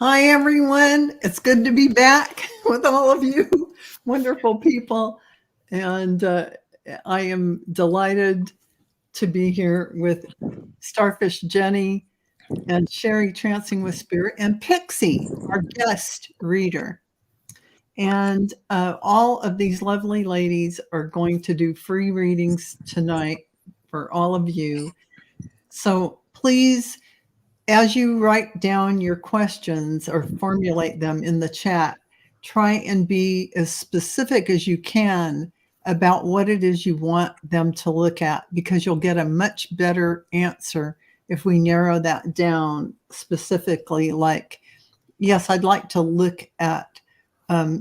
Hi, everyone. It's good to be back with all of you wonderful people. And I am delighted to be here with Starfish Jennie and Cheri Trancing with Spirit and Pixie, our guest reader. And all of these lovely ladies are going to do free readings tonight for all of you. So please, as you write down your questions or formulate them in the chat, try and be as specific as you can about what it is you want them to look at, because you'll get a much better answer if we narrow that down specifically. Like, yes, I'd like to look at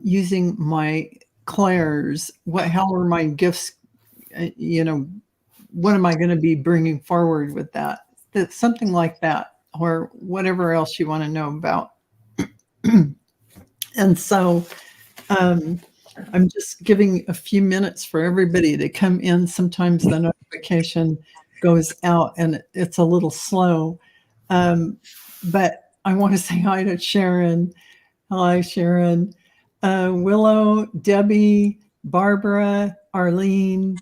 using my clairs. How are my gifts? What am I going to be bringing forward with that? Something like that, or whatever else you want to know about. And so I'm just giving a few minutes for everybody to come in. Sometimes the notification goes out and it's a little slow. But I want to say hi to Sharon. Hi, Sharon. Willow, Debbie, Barbara, Arlene,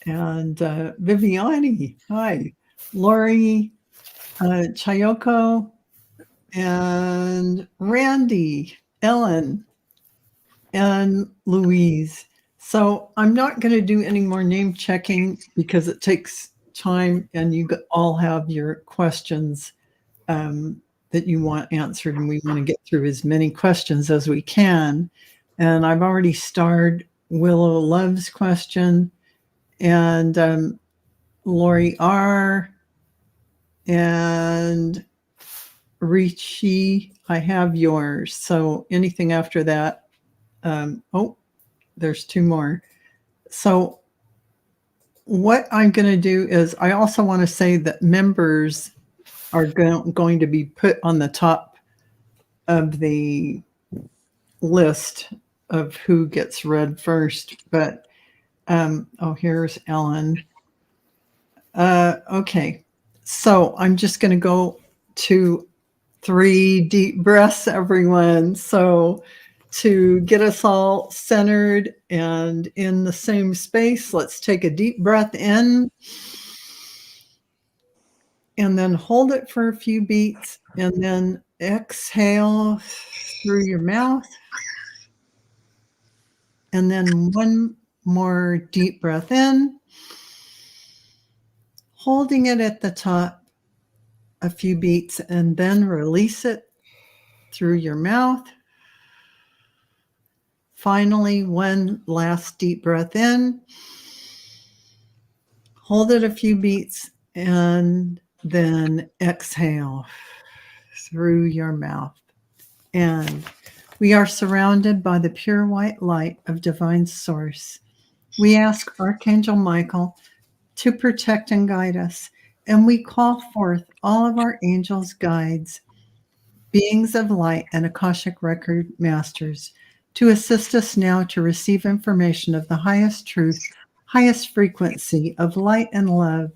and Viviani. Hi. Lori, Chayoko, and Randy, Ellen, and Louise. So I'm not going to do any more name checking because it takes time and you all have your questions that you want answered, and we want to get through as many questions as we can. And I've already starred Willow Love's question, and Lori R. and Richie, I have yours. So anything after that, there's two more. So what I'm going to do is, I also want to say that members are going to be put on the top of the list of who gets read first. But here's Ellen. Okay, so I'm just going to go to 3 deep breaths, everyone. So to get us all centered and in the same space, let's take a deep breath in and then hold it for a few beats, and then exhale through your mouth. And then one more deep breath in, holding it at the top a few beats, and then release it through your mouth. Finally, one last deep breath in, hold it a few beats, and then exhale through your mouth. And we are surrounded by the pure white light of divine source. We ask Archangel Michael to protect and guide us, and we call forth all of our angels, guides, beings of light, and Akashic Record Masters to assist us now to receive information of the highest truth, highest frequency of light and love,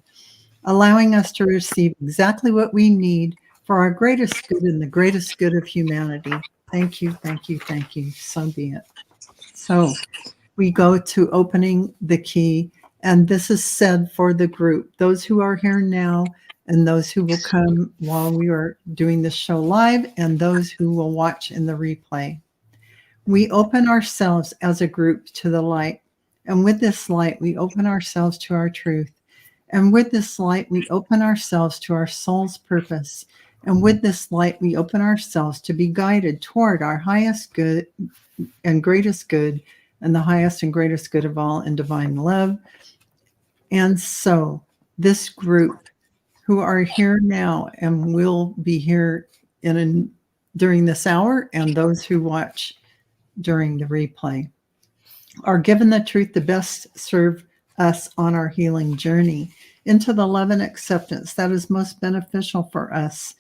allowing us to receive exactly what we need for our greatest good and the greatest good of humanity. Thank you, thank you, thank you. So be it. So we go to opening the key, and this is said for the group, those who are here now and those who will come while we are doing this show live, and those who will watch in the replay. We open ourselves as a group to the light, and with this light, we open ourselves to our truth. And with this light, we open ourselves to our soul's purpose. And with this light, we open ourselves to be guided toward our highest good and greatest good, and the highest and greatest good of all in divine love. And so this group who are here now and will be here during this hour, and those who watch during the replay, are given the truth to best serve us on our healing journey into the love and acceptance that is most beneficial for us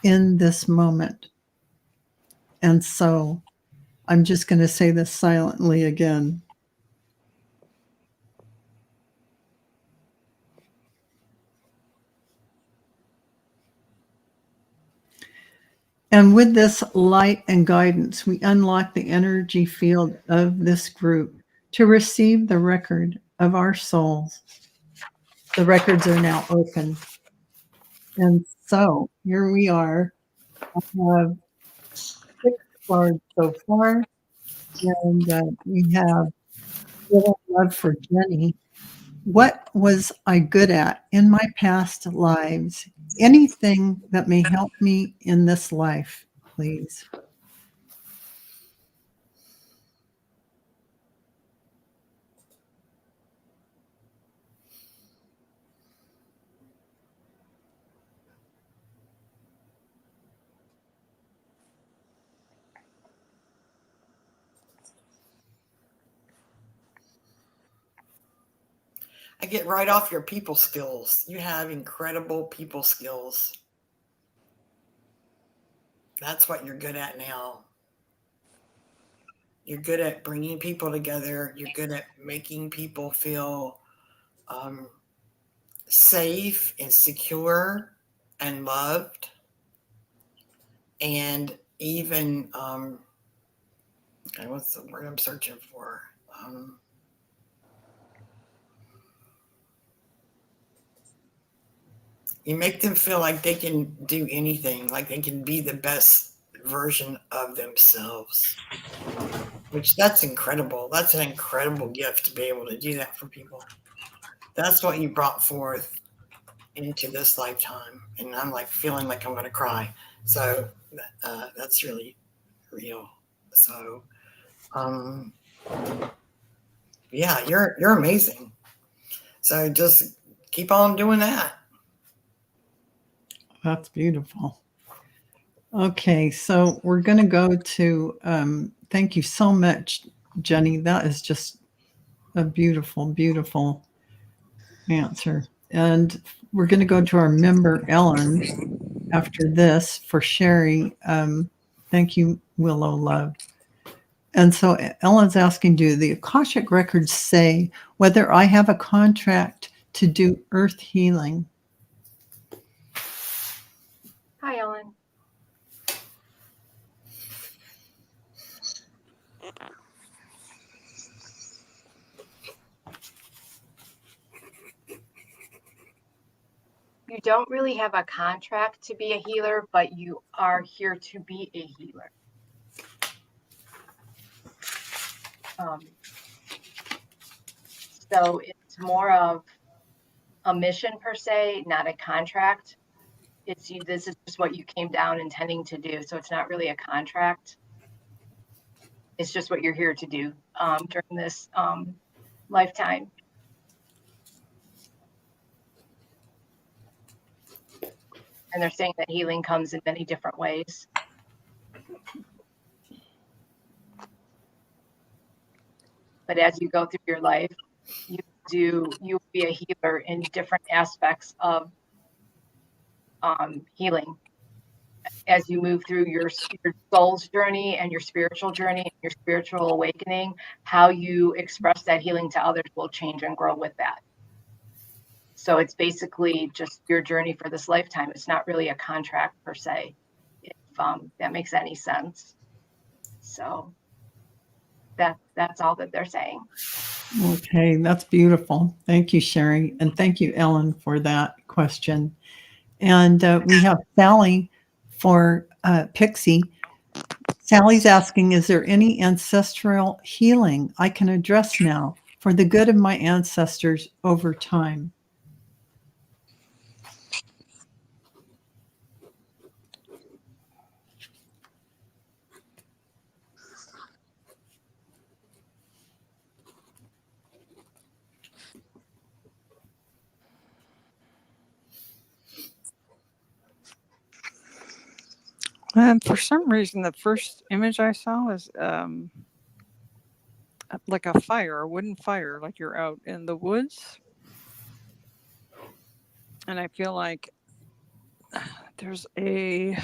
in this moment. And so I'm just going to say this silently again. And with this light and guidance, we unlock the energy field of this group to receive the record of our souls. The records are now open. And so here we are. I have 6 cards so far. And we have Little Love for Jennie. What was I good at in my past lives? Anything that may help me in this life, please. I get right off your people skills. You have incredible people skills. That's what you're good at now. You're good at bringing people together. You're good at making people feel safe and secure and loved. And even, what's the word I'm searching for? You make them feel like they can do anything, like they can be the best version of themselves, which that's incredible. That's an incredible gift to be able to do that for people. That's what you brought forth into this lifetime. And I'm like feeling like I'm going to cry. So that's really real. So, yeah, you're amazing. So just keep on doing that. That's beautiful. Okay, so we're going to go to, thank you so much, Jennie. That is just a beautiful, beautiful answer. And we're going to go to our member, Ellen, after this for Cheri. Thank you, Willow Love. And so Ellen's asking, do the Akashic records say whether I have a contract to do earth healing? Hi, Ellen. You don't really have a contract to be a healer, but you are here to be a healer. So it's more of a mission per se, not a contract. This is just what you came down intending to do. So it's not really a contract. It's just what you're here to do during this lifetime. And they're saying that healing comes in many different ways. But as you go through your life, you'll be a healer in different aspects of healing as you move through your soul's journey and your spiritual journey, your spiritual awakening. How you express that healing to others will change and grow with that. So it's basically just your journey for this lifetime. It's not really a contract per se, if that makes any sense. So that's all that they're saying. Okay, that's beautiful. Thank you, Cheri. And thank you, Ellen, for that question. And we have Sally for Pixie. Sally's asking, is there any ancestral healing I can address now for the good of my ancestors over time? For some reason, the first image I saw was like a fire, a wooden fire, like you're out in the woods. And I feel like there's I'm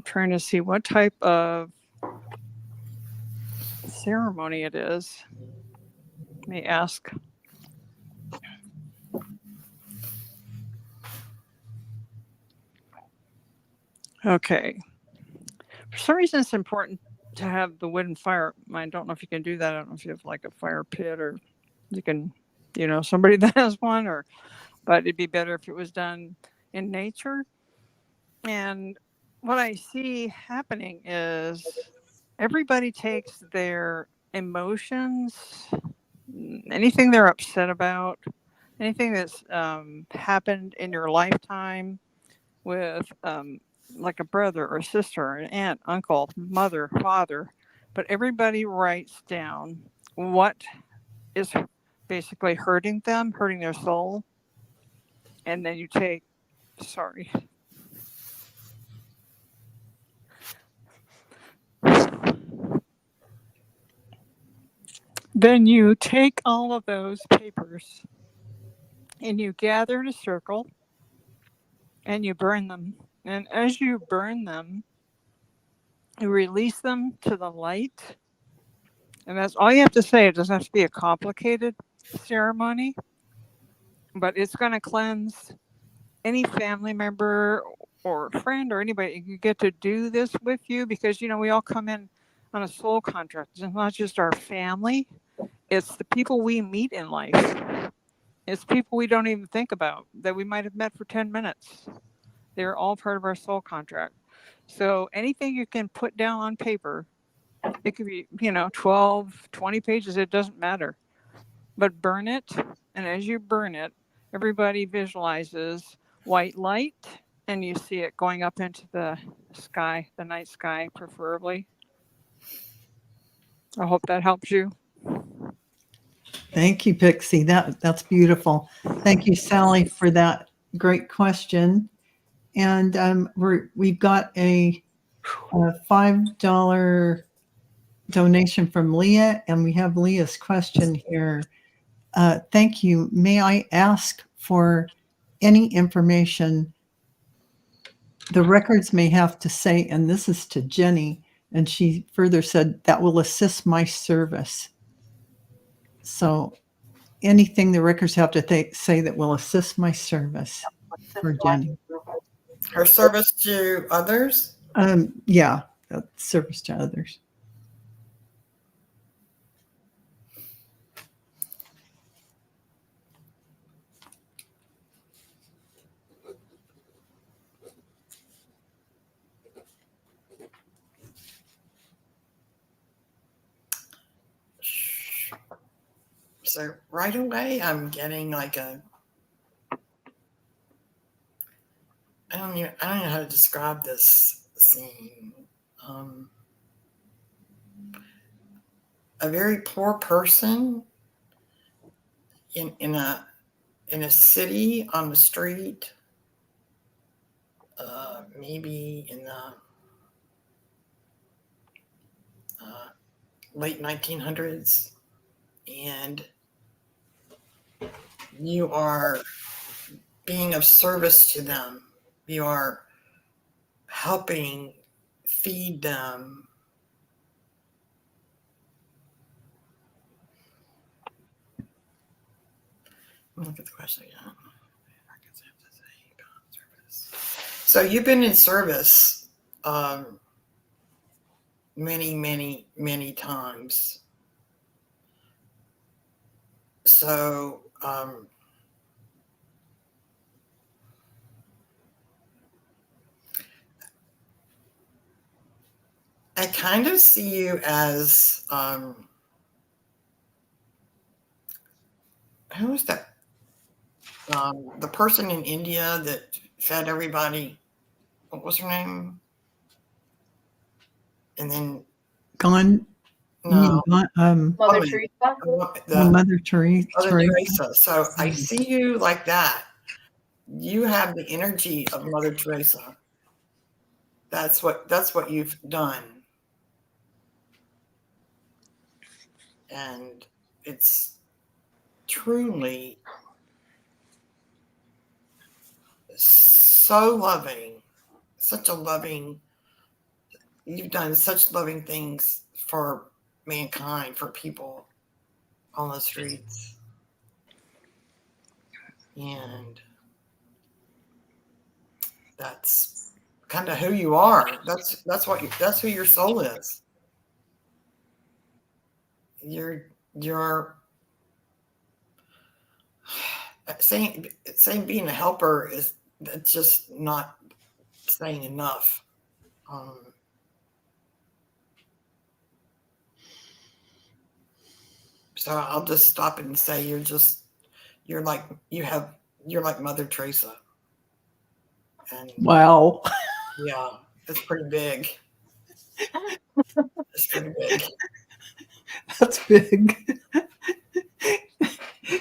trying to see what type of ceremony it is. Let me ask. Okay. For some reason, it's important to have the wood and fire. I don't know if you can do that. I don't know if you have like a fire pit or you can, somebody that has one, but it'd be better if it was done in nature. And what I see happening is everybody takes their emotions, anything they're upset about, anything that's happened in your lifetime with like a brother or sister, an aunt, uncle, mother, father, but everybody writes down what is basically hurting them, hurting their soul. And then you take, sorry. Then you take all of those papers and you gather in a circle and you burn them. And as you burn them, you release them to the light. And that's all you have to say. It doesn't have to be a complicated ceremony, but it's going to cleanse any family member or friend or anybody. You get to do this with you because, we all come in on a soul contract. It's not just our family, it's the people we meet in life. It's people we don't even think about that we might have met for 10 minutes. They're all part of our soul contract. So anything you can put down on paper, it could be, 12, 20 pages, it doesn't matter. But burn it. And as you burn it, everybody visualizes white light and you see it going up into the sky, the night sky, preferably. I hope that helps you. Thank you, Pixie. That's beautiful. Thank you, Sally, for that great question. And we've got a $5 donation from Leah, and we have Leah's question here. Thank you. May I ask for any information the records may have to say, and this is to Jennie, and she further said, that will assist my service. So anything the records have to say that will assist my service for Jennie. Her service to others? Yeah, service to others. So right away, I'm getting like I don't know how to describe this scene. A very poor person in a city on the street, maybe in the late 1900s, and you are being of service to them. You are helping feed them. Look at the question again. So you've been in service many, many, many times. So I kind of see you as who was that? The person in India that fed everybody. What was her name? And then Gone. no, Mother Teresa. Mother Teresa. Mother Teresa. So I see you like that. You have the energy of Mother Teresa. That's what you've done. And it's truly so loving, such a loving, you've done such loving things for mankind, for people on the streets. And that's kind of who you are. That's who your soul is. You're saying being a helper that's just not saying enough. So I'll just stop it and say you're like Mother Teresa. And Wow. yeah, it's pretty big. It's pretty big. That's big.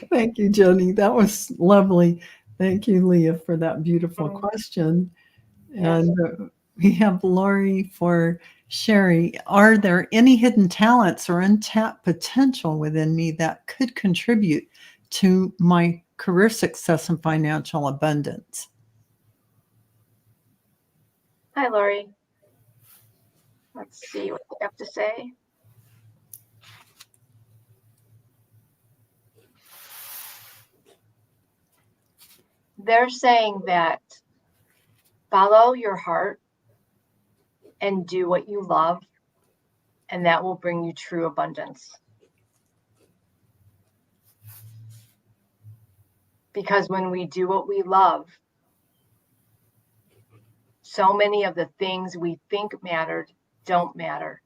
Thank you, Jenny. That was lovely. Thank you, Leah, for that beautiful question. Yes. And we have Lori for Cheri. Are there any hidden talents or untapped potential within me that could contribute to my career success and financial abundance? Hi, Lori. Let's see what you have to say. They're saying that follow your heart and do what you love, and that will bring you true abundance. Because when we do what we love, so many of the things we think mattered don't matter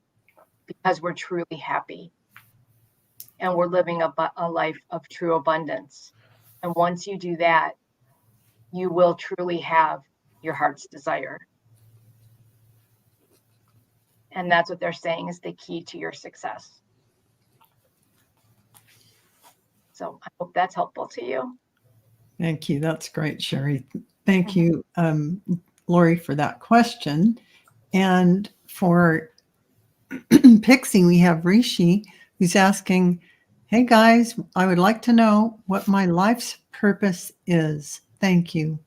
because we're truly happy and we're living a life of true abundance. And once you do that, you will truly have your heart's desire. And that's what they're saying is the key to your success. So I hope that's helpful to you. Thank you. That's great, Cheri. Thank you, Lori, for that question. And for Pixie, we have Rishi, who's asking, hey guys, I would like to know what my life's purpose is. Thank you.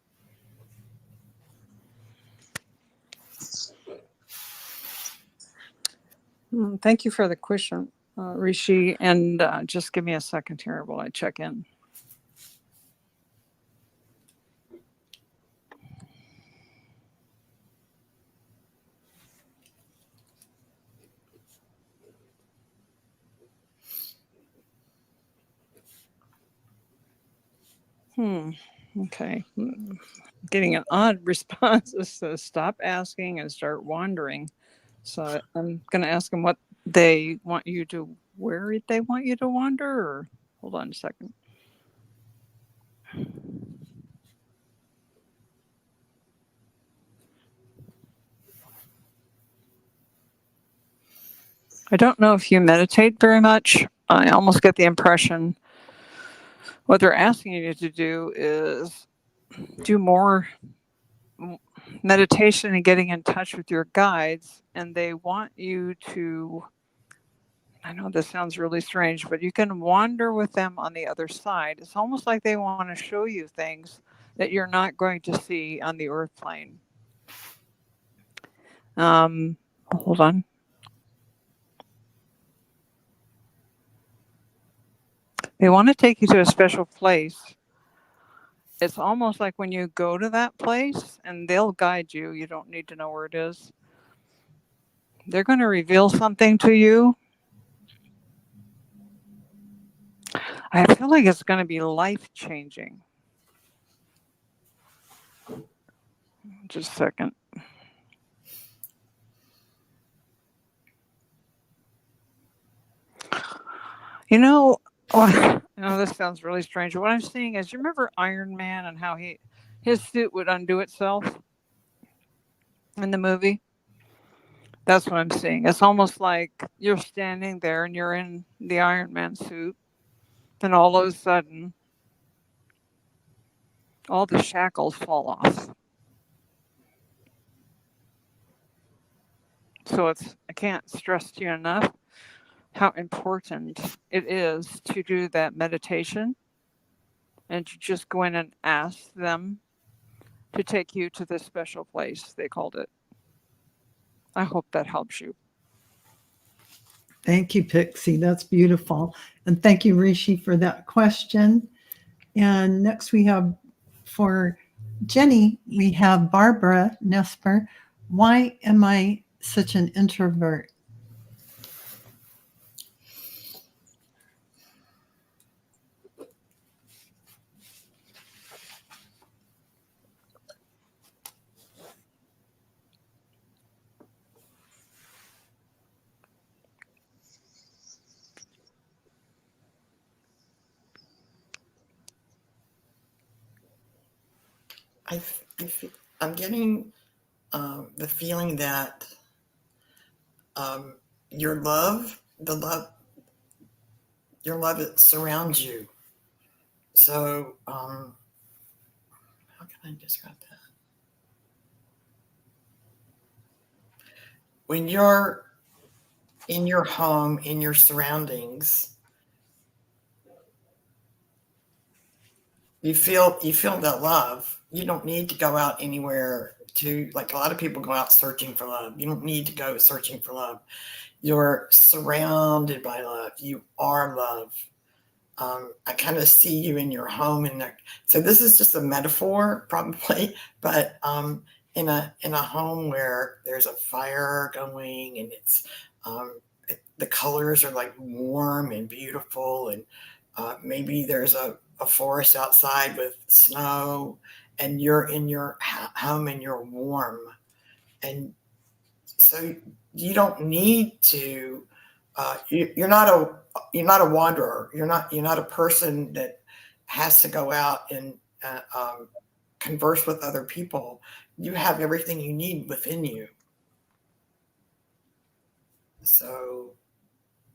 Thank you for the question, Rishi. And just give me a second here while I check in. Okay. Getting an odd response. It says stop asking and start wandering. So I'm going to ask them what they want you to, where they want you to wander, or hold on a second. I don't know if you meditate very much. I almost get the impression what they're asking you to do is do more meditation and getting in touch with your guides. And they want you to, I know this sounds really strange, but you can wander with them on the other side. It's almost like they want to show you things that you're not going to see on the earth plane. Hold on. They want to take you to a special place. It's almost like when you go to that place and they'll guide you. You don't need to know where it is. They're going to reveal something to you. I feel like it's going to be life-changing. Just a second. You know, this sounds really strange. What I'm seeing is, you remember Iron Man and how his suit would undo itself in the movie? That's what I'm seeing. It's almost like you're standing there and you're in the Iron Man suit, and all of a sudden, all the shackles fall off. So I can't stress to you enough how important it is to do that meditation and to just go in and ask them to take you to this special place, they called it. I hope that helps you. Thank you, Pixie. That's beautiful. And thank you, Rishi, for that question. And next we have for Jenny, we have Barbara Nesper. Why am I such an introvert? I'm getting the feeling that your love, your love surrounds you. So, how can I describe that? When you're in your home, in your surroundings, you feel that love. You don't need to go out anywhere to, like, a lot of people go out searching for love. You don't need to go searching for love. You're surrounded by love. You are love. I kind of see you in your home, and so this is just a metaphor, probably, but in a home where there's a fire going, and it's the colors are like warm and beautiful, and maybe there's a forest outside with snow, and you're in your home and you're warm, and so you don't need to. You're not a wanderer. You're not a person that has to go out and converse with other people. You have everything you need within you. So,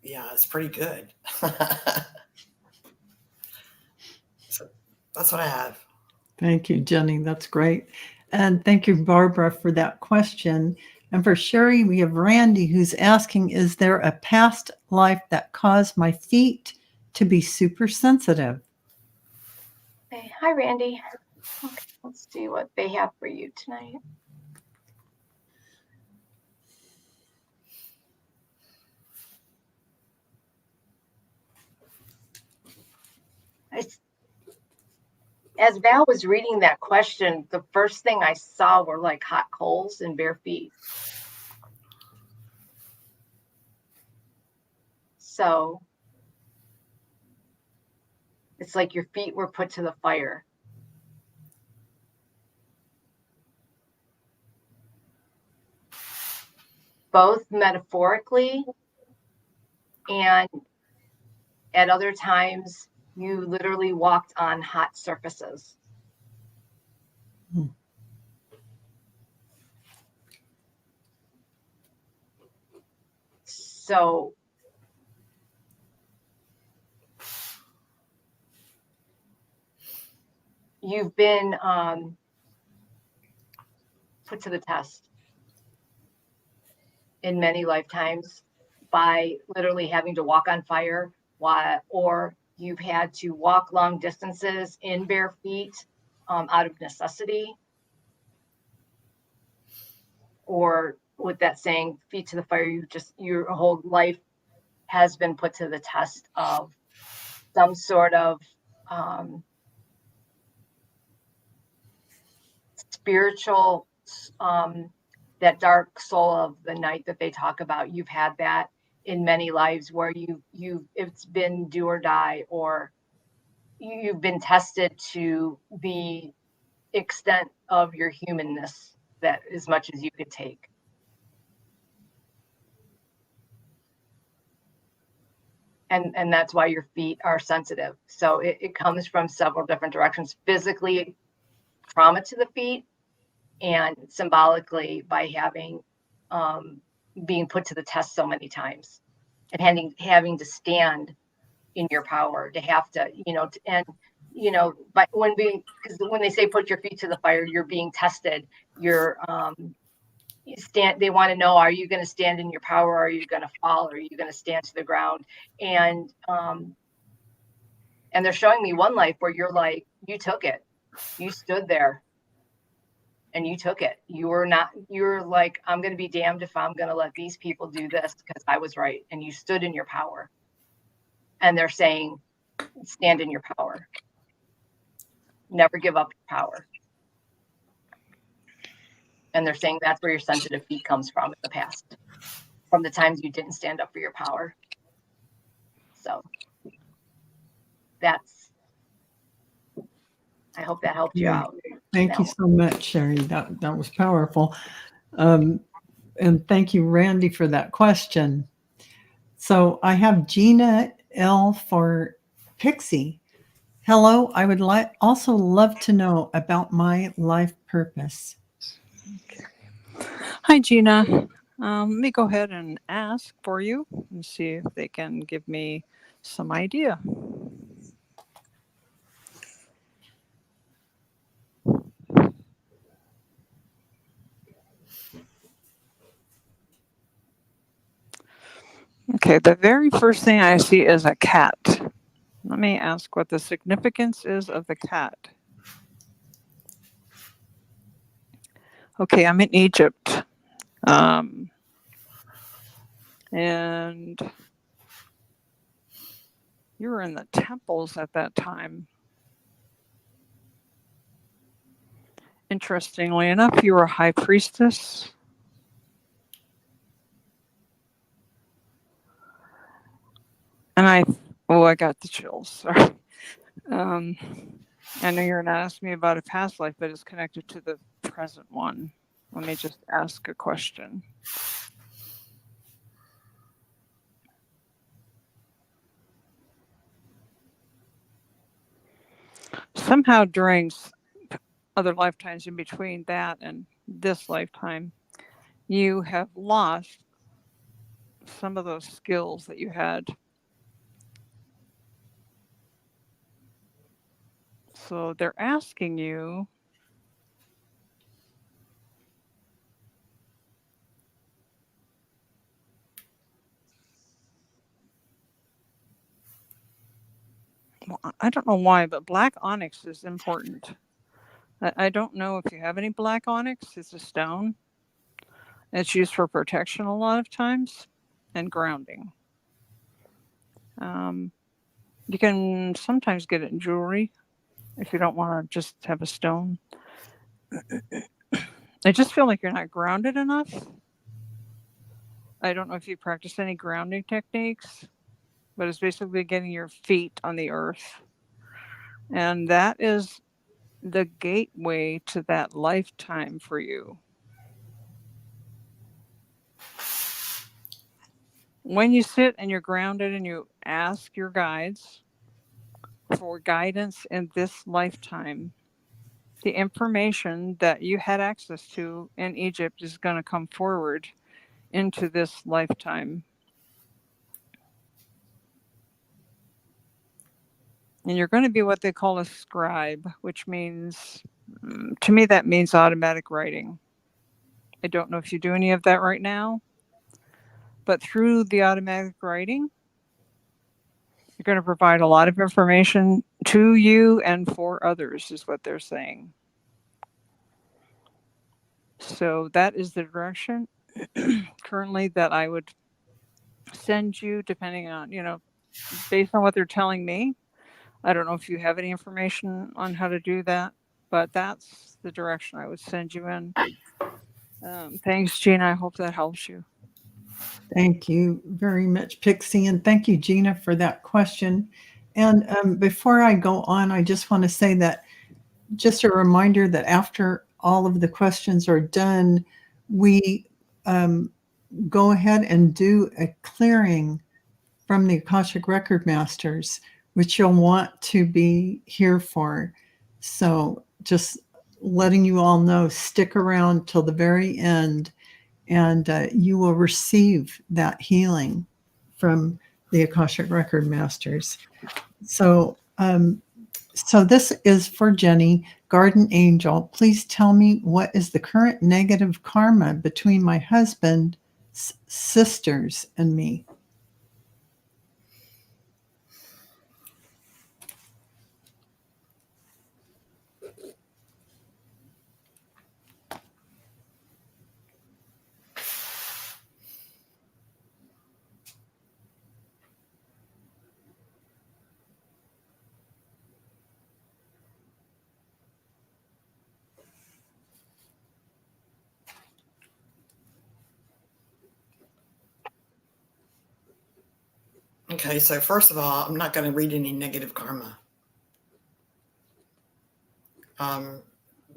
yeah, it's pretty good. So that's what I have. Thank you, Jenny. That's great. And thank you, Barbara, for that question. And for Cheri, we have Randy who's asking, is there a past life that caused my feet to be super sensitive? Hey, hi, Randy. Okay, let's see what they have for you tonight. As Val was reading that question, the first thing I saw were like hot coals and bare feet. So it's like your feet were put to the fire. Both metaphorically, and at other times you literally walked on hot surfaces. So you've been put to the test in many lifetimes by literally having to walk on fire, or you've had to walk long distances in bare feet out of necessity, or with that saying, feet to the fire, your whole life has been put to the test of some sort of spiritual, that dark soul of the night that they talk about. You've had that in many lives where it's been do or die, or you've been tested to the extent of your humanness, that as much as you could take. And that's why your feet are sensitive. So it comes from several different directions: physically, trauma to the feet, and symbolically by having being put to the test so many times, and having to stand in your power, to have to, but because when they say put your feet to the fire, you're being tested. They want to know, are you going to stand in your power? Are you going to fall? Or are you going to stand to the ground? And they're showing me one life where you're like, you took it, you stood there and you took it. You're like, I'm going to be damned if I'm going to let these people do this because I was right. And you stood in your power. And they're saying, stand in your power. Never give up your power. And they're saying that's where your sensitive feet comes from in the past, from the times you didn't stand up for your power. So I hope that helped you out. Thank you so much, Cheri. That was powerful. And thank you, Randy, for that question. So I have Gina L for Pixie. Hello, I would also love to know about my life purpose. Okay. Hi, Gina. Let me go ahead and ask for you and see if they can give me some idea. Okay, the very first thing I see is a cat. Let me ask what the significance is of the cat. Okay, I'm in Egypt. And you were in the temples at that time. Interestingly enough, you were a high priestess. And I got the chills. Sorry. I know you're not asking me about a past life, but it's connected to the present one. Let me just ask a question. Somehow during other lifetimes in between that and this lifetime, you have lost some of those skills that you had. So they're asking you I don't know why, but black onyx is important. I don't know if you have any black onyx. It's a stone. It's used for protection a lot of times and grounding. You can sometimes get it in jewelry if you don't want to just have a stone. I just feel like you're not grounded enough. I don't know if you practice any grounding techniques, but it's basically getting your feet on the earth. And that is the gateway to that lifetime for you. When you sit and you're grounded and you ask your guides for guidance in this lifetime, the information that you had access to in Egypt is going to come forward into this lifetime. And you're going to be what they call a scribe, which means, to me, that means automatic writing. I don't know if you do any of that right now, but through the automatic writing, you're going to provide a lot of information to you and for others, is what they're saying. So that is the direction currently that I would send you, depending on, based on what they're telling me. I don't know if you have any information on how to do that, but that's the direction I would send you in. Thanks, Gina. I hope that helps you. Thank you very much, Pixie. And thank you, Gina, for that question. And before I go on, I just want to say that just a reminder that after all of the questions are done, we go ahead and do a clearing from the Akashic Record Masters, which you'll want to be here for. So just letting you all know, stick around till the very end, and you will receive that healing from the Akashic Record Masters. So, so this is for Jennie, Garden Angel. Please tell me, what is the current negative karma between my husband's sisters and me? Okay, so first of all, I'm not going to read any negative karma.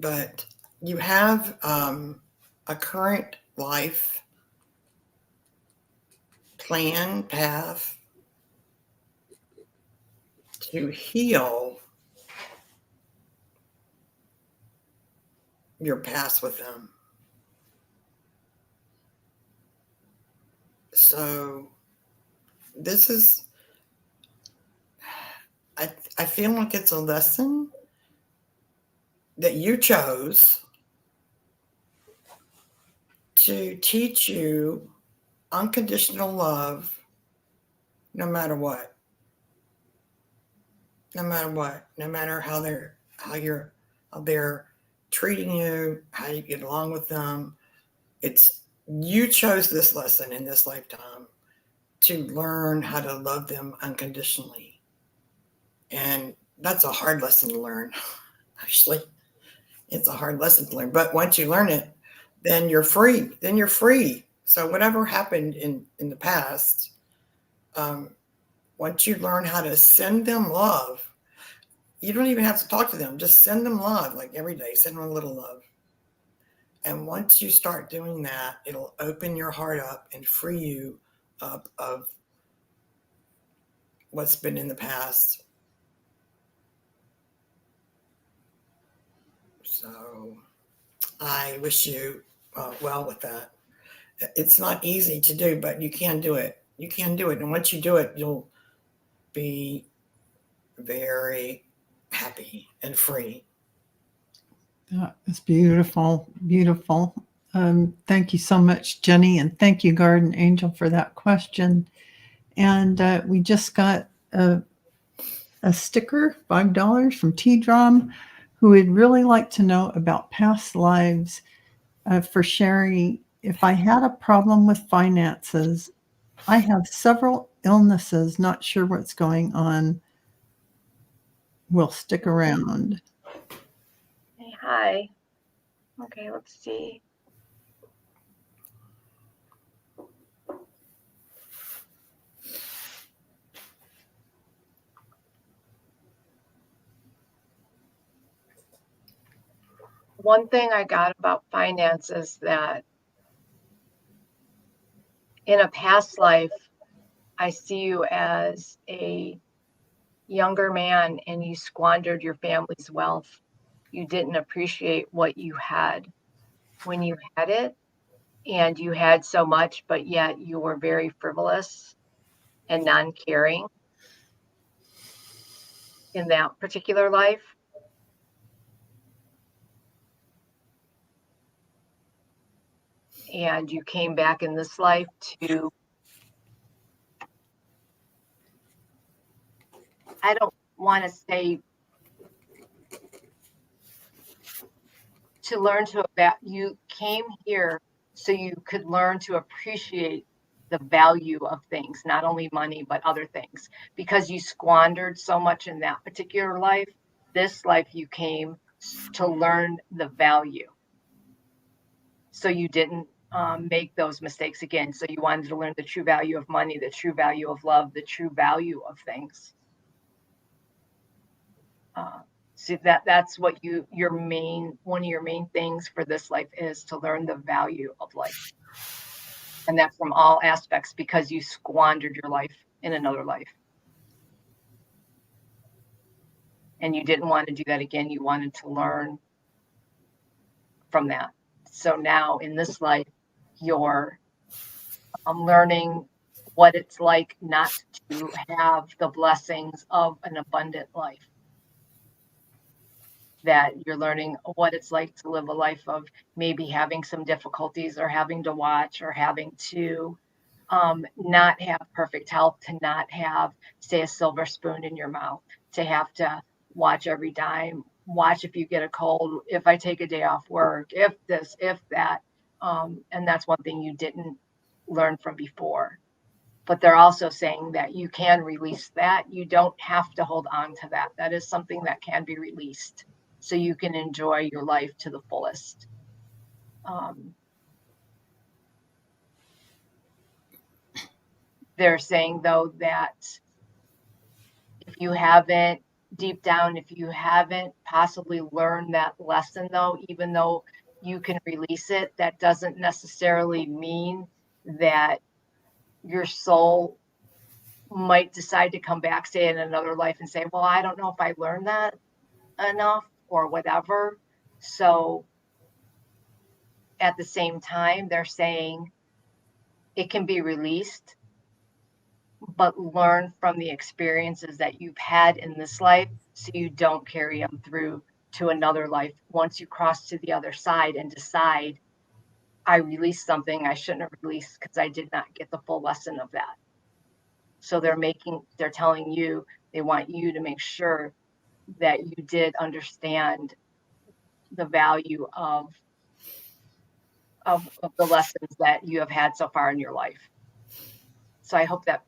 But you have a current life plan, path to heal your past with them. So this is, I feel like it's a lesson that you chose to teach you unconditional love no matter what. No matter what. No matter how they're treating you, how you get along with them. It's you chose this lesson in this lifetime to learn how to love them unconditionally. And that's a hard lesson to learn. Actually, it's a hard lesson to learn. But once you learn it, then you're free. Then you're free. So whatever happened in the past, once you learn how to send them love, you don't even have to talk to them. Just send them love, like every day. Send them a little love. And once you start doing that, it'll open your heart up and free you up of what's been in the past. So I wish you well with that. It's not easy to do, but you can do it. You can do it. And once you do it, you'll be very happy and free. That is beautiful, beautiful. Thank you so much, Jenny, and thank you, Garden Angel, for that question. And we just got a sticker, $5 from T-Drum, who would really like to know about past lives. For Cheri, if I had a problem with finances, I have several illnesses, not sure what's going on, will stick around. Hey, hi. Okay, let's see. One thing I got about finances that in a past life, I see you as a younger man and you squandered your family's wealth. You didn't appreciate what you had when you had it, and you had so much, but yet you were very frivolous and non-caring in that particular life. And you came back in this life to, I don't want to say to learn to, you came here so you could learn to appreciate the value of things, not only money, but other things, because you squandered so much in that particular life. This life you came to learn the value. So you didn't make those mistakes again. So you wanted to learn the true value of money, the true value of love, the true value of things. So that's what one of your main things for this life is to learn the value of life. And that's from all aspects, because you squandered your life in another life. And you didn't want to do that again. You wanted to learn from that. So now in this life, you're learning what it's like not to have the blessings of an abundant life. That you're learning what it's like to live a life of maybe having some difficulties, or having to watch, or having to not have perfect health, to not have, say, a silver spoon in your mouth, to have to watch every dime, watch if you get a cold, if I take a day off work, if this, if that. And that's one thing you didn't learn from before. But they're also saying that you can release that. You don't have to hold on to that. That is something that can be released, so you can enjoy your life to the fullest. They're saying, though, that If you haven't, deep down, if you haven't possibly learned that lesson, though, even though you can release it, that doesn't necessarily mean that your soul might decide to come back, say, in another life and say, well, I don't know if I learned that enough or whatever. So at the same time, they're saying it can be released, but learn from the experiences that you've had in this life so you don't carry them through to another life. Once you cross to the other side and decide, I released something I shouldn't have released because I did not get the full lesson of that. So they're telling you, they want you to make sure that you did understand the value of the lessons that you have had so far in your life. So I hope that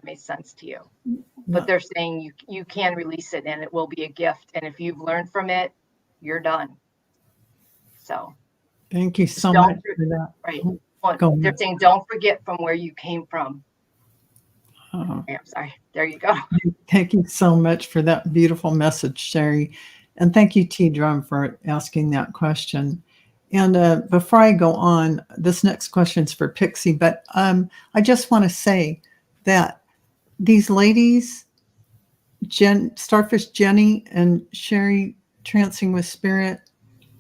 made sense to you. But they're saying you can release it and it will be a gift. And if you've learned from it, you're done. So Thank you so much for that. Right. They're saying don't forget from where you came from. I'm sorry. There you go. Thank you so much for that beautiful message, Cheri. And thank you, T Drum, for asking that question. And before I go on, this next question is for Pixie, but I just want to say that these ladies, Starfish Jennie and Cheri Trancing with Spirit,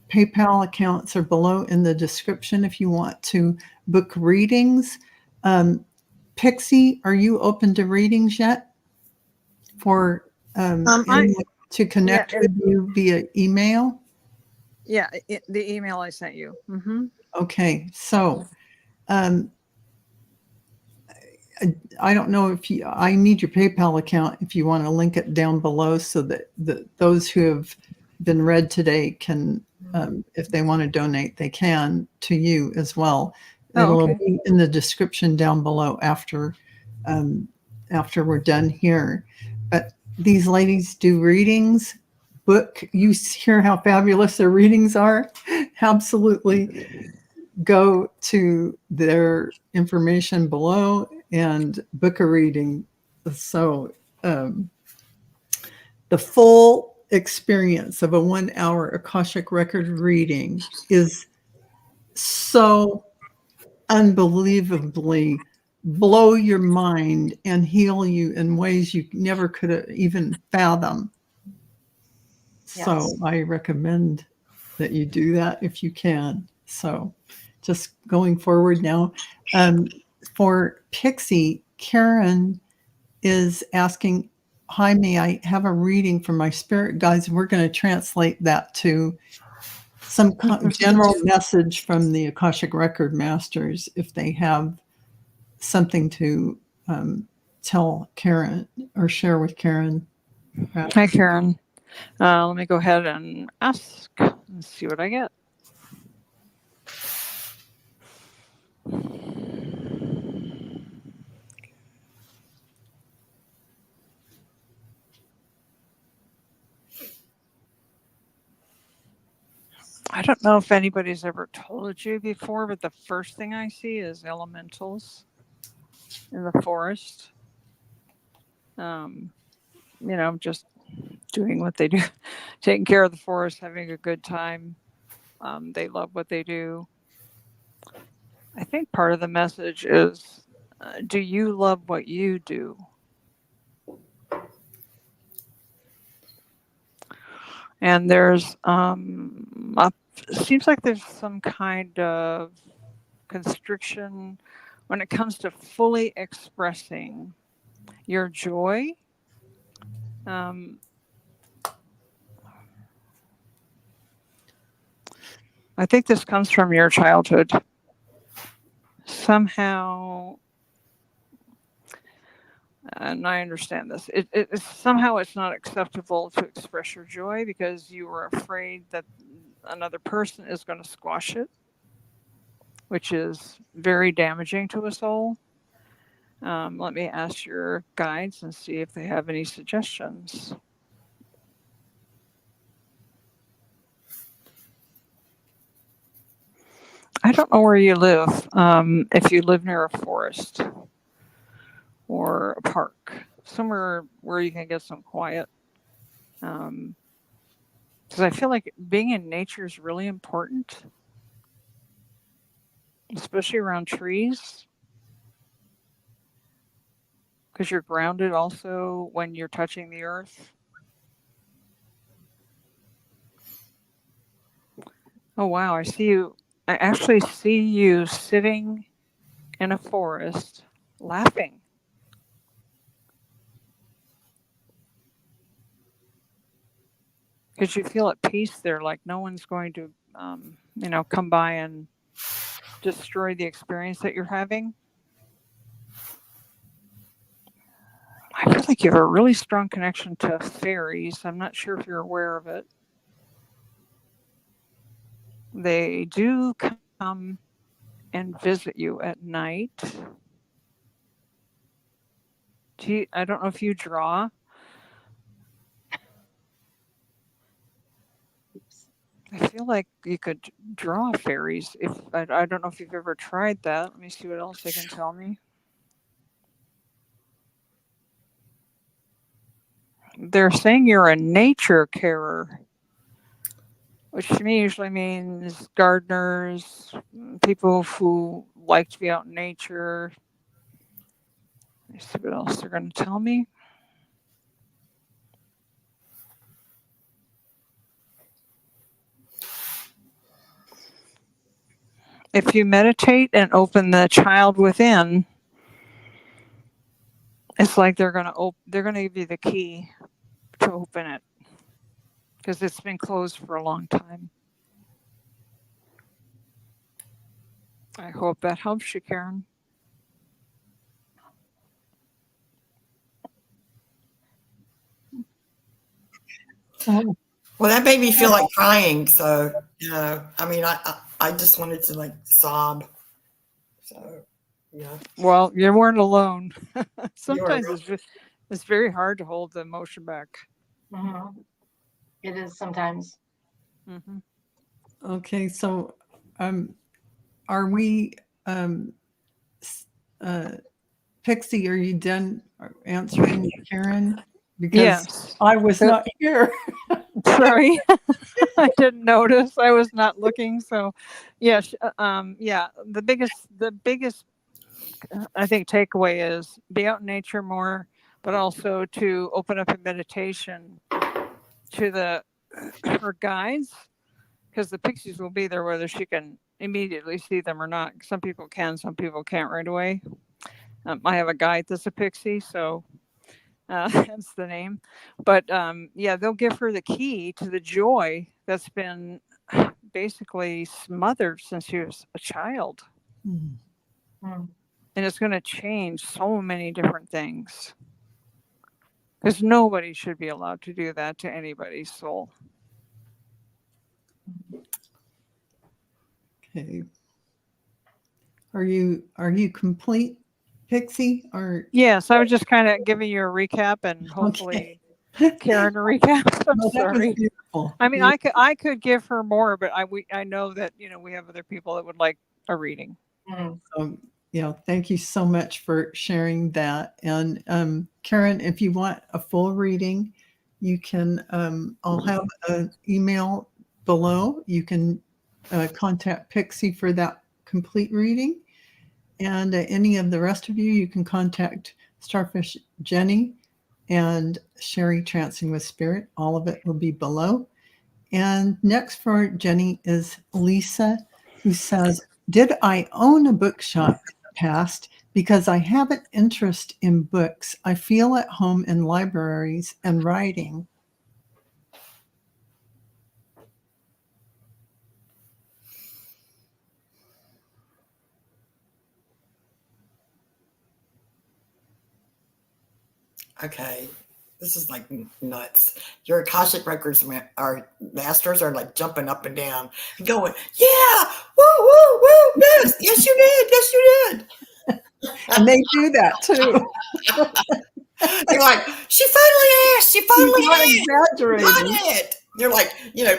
PayPal accounts are below in the description if you want to book readings. Pixie, are you open to readings yet? For anyone to connect with you via email? Yeah, the email I sent you. Mm-hmm. Okay, so I don't know if I need your PayPal account if you want to link it down below so that those who have been read today can, if they want to donate, they can to you as well. It'll be in the description down below after we're done here. But these ladies do readings. You hear how fabulous their readings are? Absolutely. Go to their information below and book a reading. So the full experience of a 1-hour Akashic Record reading is so unbelievably blow your mind and heal you in ways you never could have even fathomed. Yes. So I recommend that you do that if you can. So just going forward now, for Pixie, Karen is asking, hi, may I have a reading from my spirit guides? We're going to translate that to some general message from the Akashic Record Masters if they have something to tell Karen or share with Karen. Hi, Karen. Let me go ahead and ask and see what I get. I don't know if anybody's ever told you before, but the first thing I see is elementals in the forest. Just doing what they do, taking care of the forest, having a good time. They love what they do. I think part of the message is, do you love what you do? And there's seems like there's some kind of constriction when it comes to fully expressing your joy. I think this comes from your childhood. Somehow, and I understand this, somehow it's not acceptable to express your joy because you were afraid that another person is going to squash it, which is very damaging to a soul. Let me ask your guides and see if they have any suggestions. I don't know where you live. If you live near a forest or a park, somewhere where you can get some quiet. Because I feel like being in nature is really important, especially around trees. Because you're grounded also when you're touching the earth. Oh, wow. I actually see you sitting in a forest laughing. Because you feel at peace there, like no one's going to, come by and destroy the experience that you're having. I feel like you have a really strong connection to fairies. I'm not sure if you're aware of it. They do come and visit you at night. I don't know if you draw. I feel like you could draw fairies. I don't know if you've ever tried that. Let me see what else they can tell me. They're saying you're a nature carer, which to me usually means gardeners, people who like to be out in nature. Let me see what else they're going to tell me. If you meditate and open the child within, it's like they're going to give you the key to open it, because it's been closed for a long time. I hope that helps you, Karen. Well, that made me feel like crying. So, I mean, I just wanted to like sob. So, yeah. Well, you weren't alone. Sometimes it's very hard to hold the emotion back. Mm-hmm. It is sometimes. Mm-hmm. Okay, so are we, Pixie, are you done answering Karen? Because yes. I was not here. Sorry, I didn't notice. I was not looking. So, yes, The biggest, I think, takeaway is be out in nature more, but also to open up in meditation to her guides, because the pixies will be there whether she can immediately see them or not. Some people can, some people can't right away. I have a guide that's a pixie, so hence the name. But they'll give her the key to the joy that's been basically smothered since she was a child. Mm-hmm. And it's going to change so many different things. Because nobody should be allowed to do that to anybody's soul. Okay. Are you complete, Pixie? Or yes, I was just kind of giving you a recap, and hopefully Karen a recap. I'm sorry. Beautiful. I mean, I could give her more, but I know that we have other people that would like a reading. So, thank you so much for sharing that. And Karen, if you want a full reading, you can. I'll have an email below. You can contact Pixie for that complete reading, and any of the rest of you can contact Starfish Jennie and Cheri Trancing with Spirit. All of it will be below. And next for Jennie is Lisa, who says, did I own a bookshop in the past? Because I have an interest in books. I feel at home in libraries and writing. Okay. This is like nuts. Your Akashic Records masters are like jumping up and down and going, yeah, woo, woo, woo, yes, yes, you did, yes, you did. And they do that too. They're like, she finally asked, she finally She's not asked, exaggerating. got it. They're like,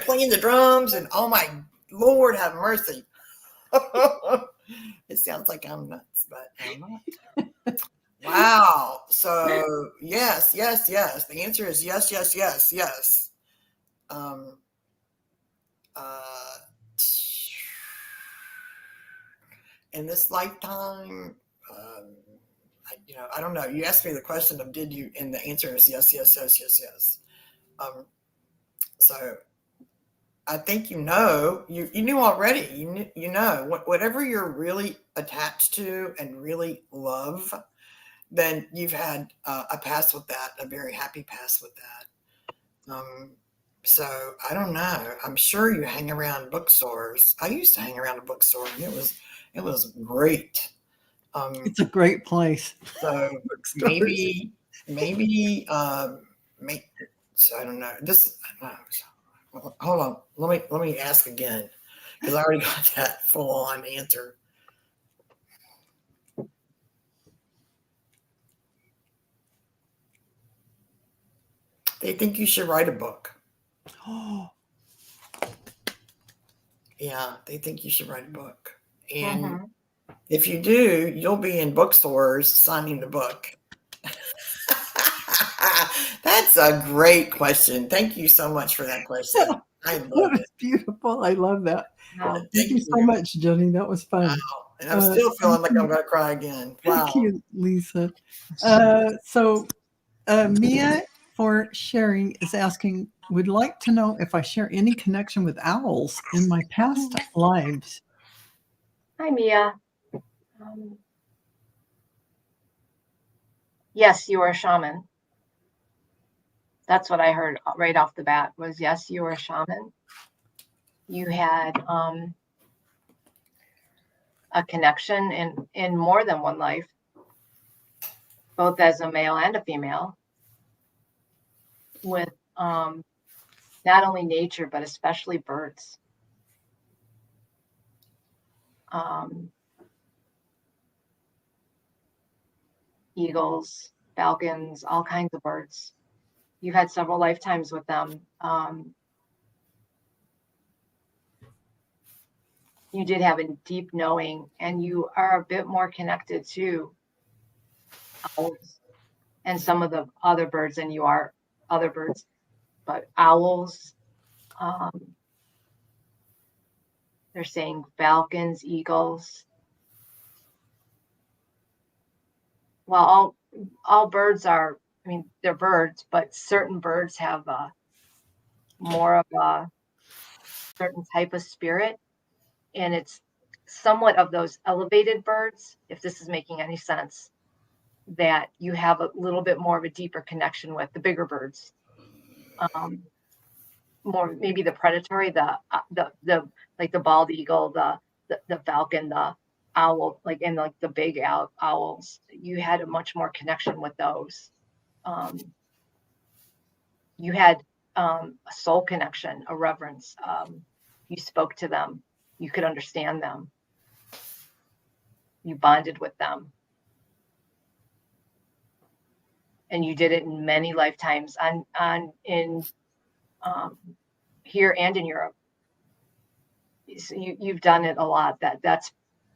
playing the drums and oh my Lord, have mercy. It sounds like I'm nuts, but I'm not. Wow. So yes, yes, yes. The answer is yes, yes, yes, yes. Uh, in this lifetime, I don't know. You asked me the question of did you, and the answer is yes, yes, yes, yes, yes. So I think you knew already. You know whatever you're really attached to and really love, then you've had a past with that, a very happy past with that. So I don't know. I'm sure you hang around bookstores. I used to hang around a bookstore, and it was great. It's a great place. So Bookstores. maybe so I don't know. Hold on. Let me ask again, because I already got that full on answer. They think you should write a book. Oh, Yeah, they think you should write a book. And if you do, you'll be in bookstores signing the book. That's a great question. Thank you so much for that question. I that love was it. beautiful. I love that. Wow. Thank you so much, Jenny. That was fun. Wow. And I'm still feeling like I'm going to cry again. Wow. Thank you, Lisa. So Mia for sharing is asking, would like to know if I share any connection with owls in my past lives. Hi, Mia. Yes, you are a shaman. That's what I heard right off the bat was yes, you were a shaman. You had a connection in more than one life, both as a male and a female, with not only nature, but especially birds. Eagles, falcons, all kinds of birds. You've had several lifetimes with them. You did have a deep knowing, and you are a bit more connected to owls and some of the other birds than you are other birds, but owls, they're saying falcons, eagles. Well, all birds are, I mean, they're birds, but certain birds have more of a certain type of spirit, and it's somewhat of those elevated birds, if this is making any sense, that you have a little bit more of a deeper connection with the bigger birds. More maybe the predatory, the like the bald eagle, the falcon, the owl, like and like the big owls. You had a much more connection with those. You had a soul connection, a reverence. You spoke to them. You could understand them. You bonded with them. And you did it in many lifetimes in here and in Europe. So you've done it a lot. That's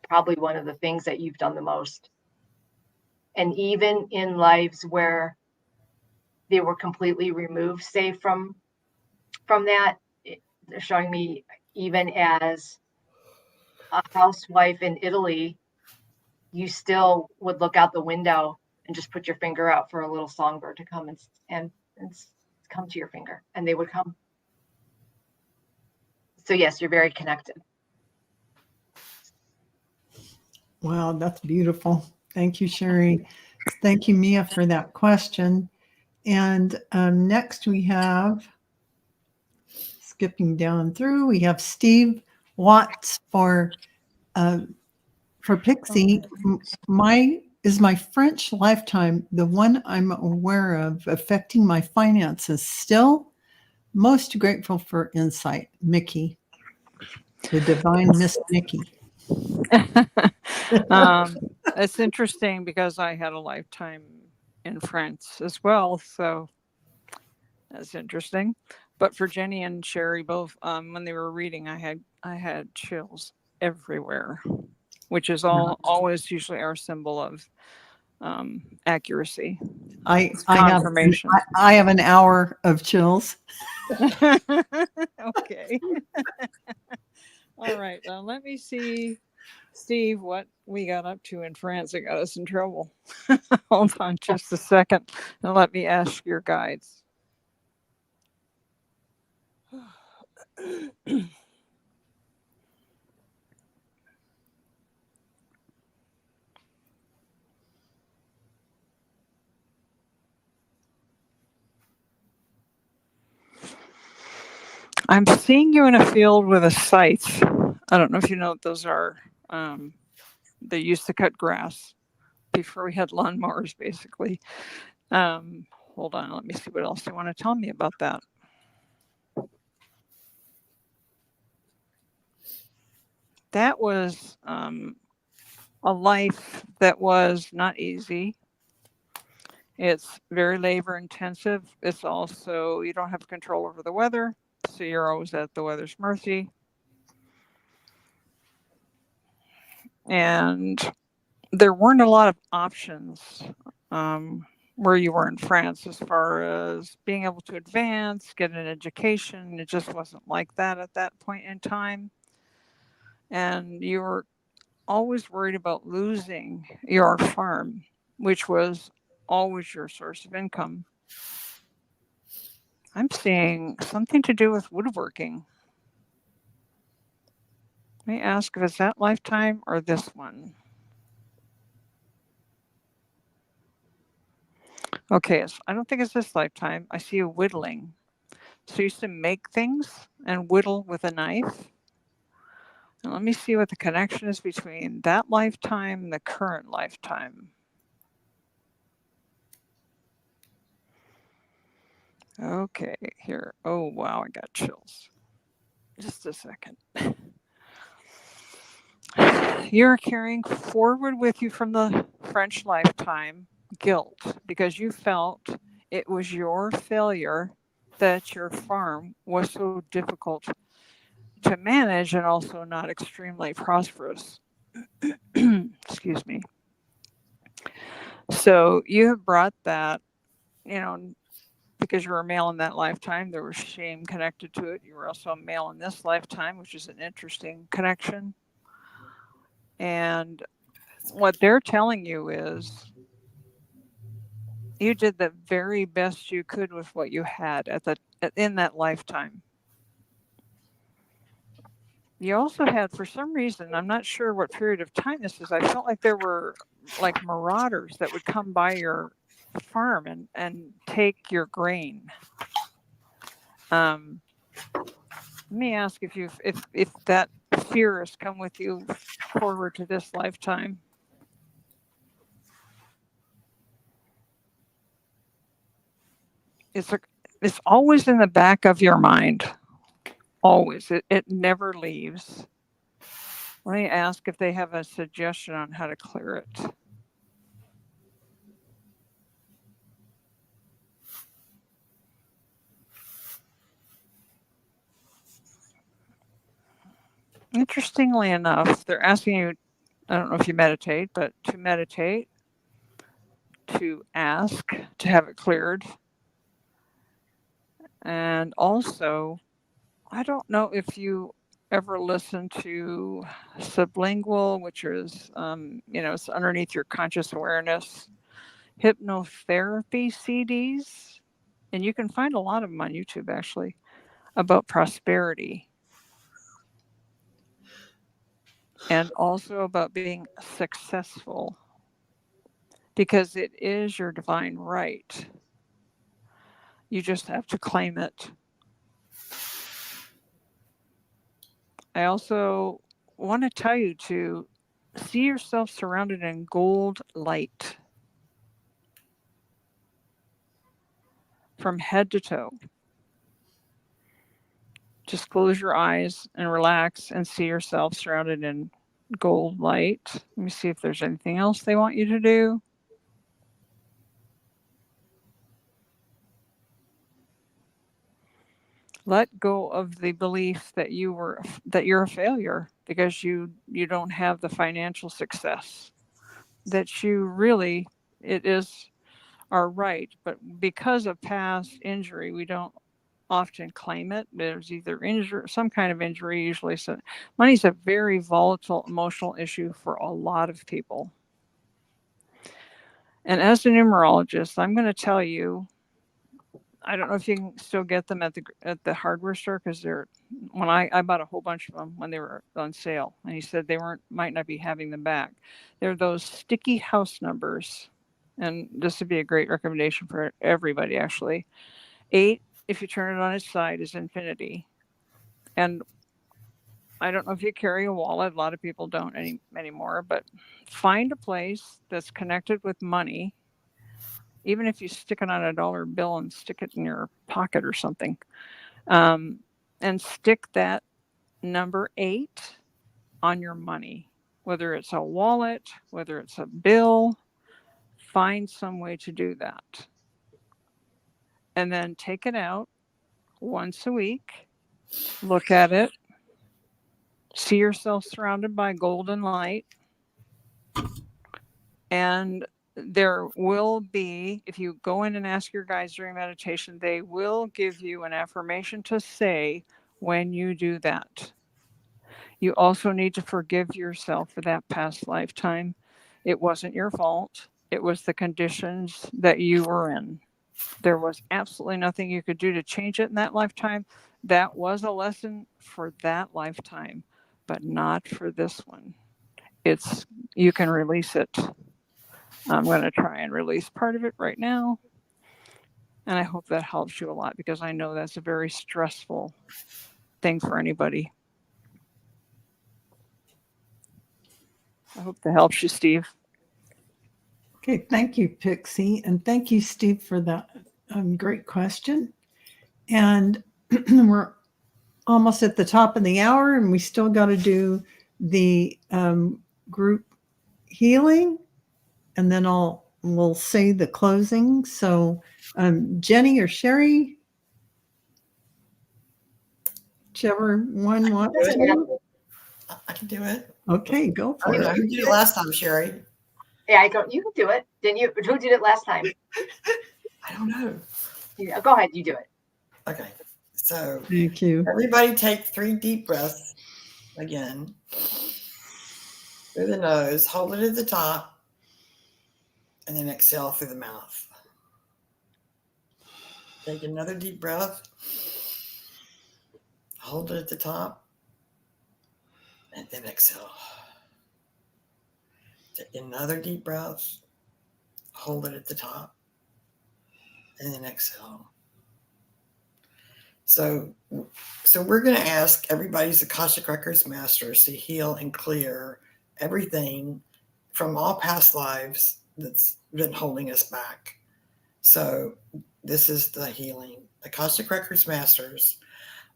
probably one of the things that you've done the most. And even in lives where they were completely removed, say from that, they're showing me even as a housewife in Italy, you still would look out the window and just put your finger out for a little songbird to come and come to your finger, and they would come. So yes, you're very connected. Wow, that's beautiful. Thank you, Cheri. Thank you, Mia, for that question. And next we have, skipping down through, we have Steve Watts for Pixie. Is my French lifetime the one I'm aware of affecting my finances still? Most grateful for insight, Mickey, the divine Miss Mickey. It's interesting because I had a lifetime in France as well, so that's interesting. But for Jenny and Cheri both, when they were reading, I had chills everywhere, which is always usually our symbol of accuracy. I It's I have confirmation. I have an hour of chills. Okay. All right. Now let me see, Steve, what we got up to in France that got us in trouble. Hold on just a second and let me ask your guides. I'm seeing you in a field with a scythe. I don't know if you know what those are. They used to cut grass before we had lawnmowers, basically. Hold on, let me see what else you want to tell me about that. That was a life that was not easy. It's very labor intensive. It's also, you don't have control over the weather, so you're always at the weather's mercy. And there weren't a lot of options where you were in France as far as being able to advance, get an education. It just wasn't like that at that point in time. And you were always worried about losing your farm, which was always your source of income. I'm seeing something to do with woodworking. Let me ask if it's that lifetime or this one. Okay, I don't think it's this lifetime. I see you whittling. So you used to make things and whittle with a knife. And let me see what the connection is between that lifetime and the current lifetime. Okay, here. Oh, wow, I got chills. Just a second. You're carrying forward with you from the French lifetime guilt because you felt it was your failure that your farm was so difficult to manage and also not extremely prosperous. Excuse me. So you have brought that, because you were a male in that lifetime, there was shame connected to it. You were also a male in this lifetime, which is an interesting connection. And what they're telling you is you did the very best you could with what you had in that lifetime. You also had, for some reason, I'm not sure what period of time this is, I felt like there were like marauders that would come by your farm and take your grain. Let me ask if that fear has come with you forward to this lifetime. It's always in the back of your mind. Always. It never leaves. Let me ask if they have a suggestion on how to clear it. Interestingly enough, they're asking you, I don't know if you meditate, but to meditate, to ask, to have it cleared. And also, I don't know if you ever listen to sublingual, which is, it's underneath your conscious awareness, hypnotherapy CDs. And you can find a lot of them on YouTube, actually, about prosperity. And also about being successful, because it is your divine right. You just have to claim it. I also want to tell you to see yourself surrounded in gold light from head to toe. Just close your eyes and relax and see yourself surrounded in gold light. Let me see if there's anything else they want you to do. Let go of the belief that you're a failure because you don't have the financial success, that you really it is our right, but because of past injury, we don't often claim it. There's either injury, some kind of injury, usually. So money's a very volatile emotional issue for a lot of people. And as a numerologist, I'm going to tell you, I don't know if you can still get them at the hardware store, because they're, when I bought a whole bunch of them when they were on sale, and he said they might not be having them back. They're those sticky house numbers, and this would be a great recommendation for everybody actually. 8, if you turn it on its side, is infinity. And I don't know if you carry a wallet. A lot of people don't anymore, but find a place that's connected with money. Even if you stick it on a dollar bill and stick it in your pocket or something, and stick that number 8 on your money, whether it's a wallet, whether it's a bill, find some way to do that. And then take it out once a week, look at it, see yourself surrounded by golden light. And there will be, if you go in and ask your guides during meditation, they will give you an affirmation to say when you do that. You also need to forgive yourself for that past lifetime. It wasn't your fault. It was the conditions that you were in. There was absolutely nothing you could do to change it in that lifetime. That was a lesson for that lifetime, but not for this one. You can release it. I'm going to try and release part of it right now. And I hope that helps you a lot, because I know that's a very stressful thing for anybody. I hope that helps you, Steve. Okay, thank you, Pixie. And thank you, Steve, for that great question. And we're almost at the top of the hour, and we still got to do the group healing, and then we'll say the closing. So Jennie or Cheri, whichever one wants to. I can do it. Okay, go for it. You did it last time, Cheri. Yeah, you can do it. Didn't you? Who did it last time? I don't know. Yeah, go ahead, you do it. Okay. So thank you. Everybody take 3 deep breaths again. Through the nose, hold it at the top, and then exhale through the mouth. Take another deep breath. Hold it at the top, and then exhale. Take another deep breath. Hold it at the top, and then exhale. So we're going to ask everybody's Akashic Records masters to heal and clear everything from all past lives that's been holding us back. So this is the healing. Akashic Records masters,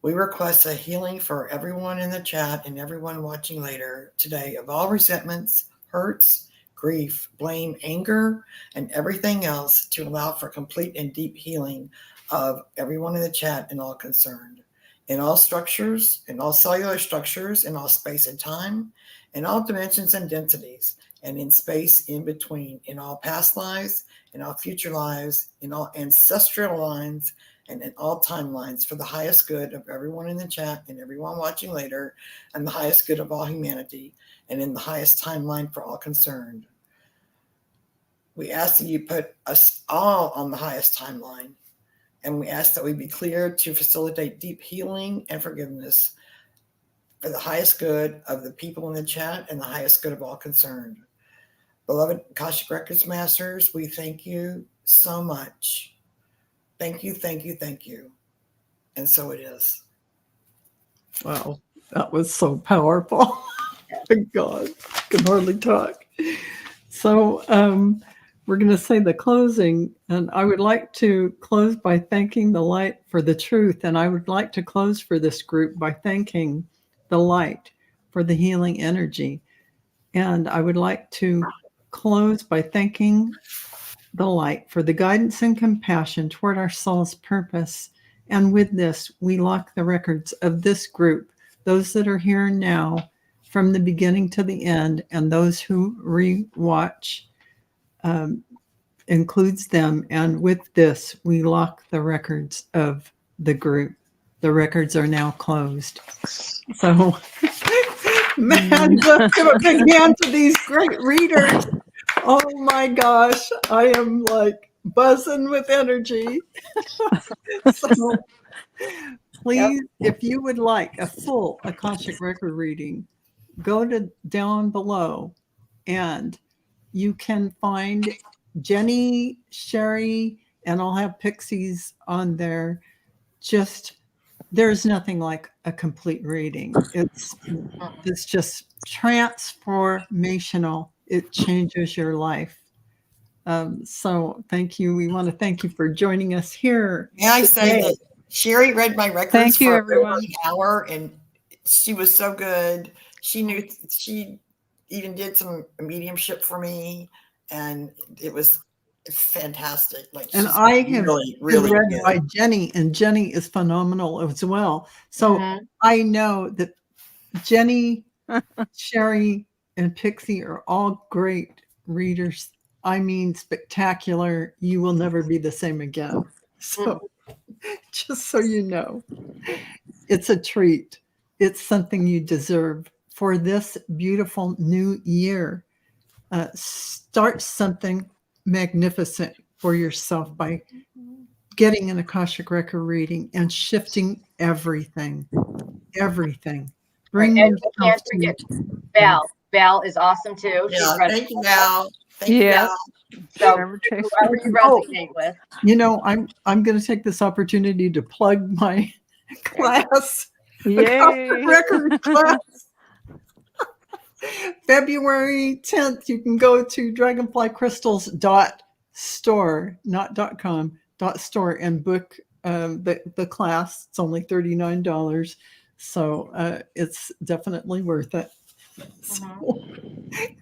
we request a healing for everyone in the chat and everyone watching later today of all resentments, hurts, grief, blame, anger, and everything else, to allow for complete and deep healing of everyone in the chat and all concerned, in all structures, in all cellular structures, in all space and time, in all dimensions and densities, and in space in between, in all past lives, in all future lives, in all ancestral lines, and in all timelines, for the highest good of everyone in the chat and everyone watching later, and the highest good of all humanity, and in the highest timeline for all concerned. We ask that you put us all on the highest timeline, and we ask that we be cleared to facilitate deep healing and forgiveness for the highest good of the people in the chat and the highest good of all concerned. Beloved Akashic Records masters, we thank you so much. Thank you, thank you, thank you. And so it is. Wow, that was so powerful. God, can hardly talk. So we're going to say the closing, and I would like to close by thanking the light for the truth, and I would like to close for this group by thanking the light for the healing energy, and I would like to close by thanking the light for the guidance and compassion toward our soul's purpose. And with this, we lock the records of this group, those that are here now from the beginning to the end, and those who rewatch includes them. And with this, we lock the records of the group. The records are now closed. So, man, let's give a big hand to these great readers. Oh my gosh, I am like buzzing with energy. So, please, if you would like a full Akashic Record reading, go to down below and you can find Jennie, Cheri, and I'll have Pixie's on there. Just, there's nothing like a complete reading. It's just transformational. It changes your life. So thank you. We want to thank you for joining us here. May I say that Cheri read my records Thank you, for everyone. over an hour, and she was so good. She even did some mediumship for me, and it was fantastic. Like, And she's I have really read good. by Jennie, and Jennie is phenomenal as well. So I know that Jennie, Cheri, and Pixie are all great readers. I mean, spectacular. You will never be the same again. So just so you know, it's a treat. It's something you deserve for this beautiful new year. Start something magnificent for yourself by getting an Akashic Record reading and shifting everything. Bring And yourself I can't forget Val. Val is awesome too. She's Yeah, read thank you, Val. Thank you, Yeah. Val. So Remember, Chase? whoever you Oh. resonate with. You know, I'm going to take this opportunity to plug my class, Yay! record class. February 10th, you can go to dragonflycrystals.store, not .com, .store, and book the class. It's only $39. So it's definitely worth it. So,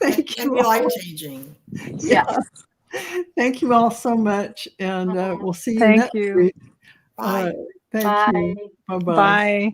thank Can you be all. life-changing. Yeah. Thank you all so much. And we'll see you Thank next you. week. Bye. Thank Bye. you. Bye-bye. Bye.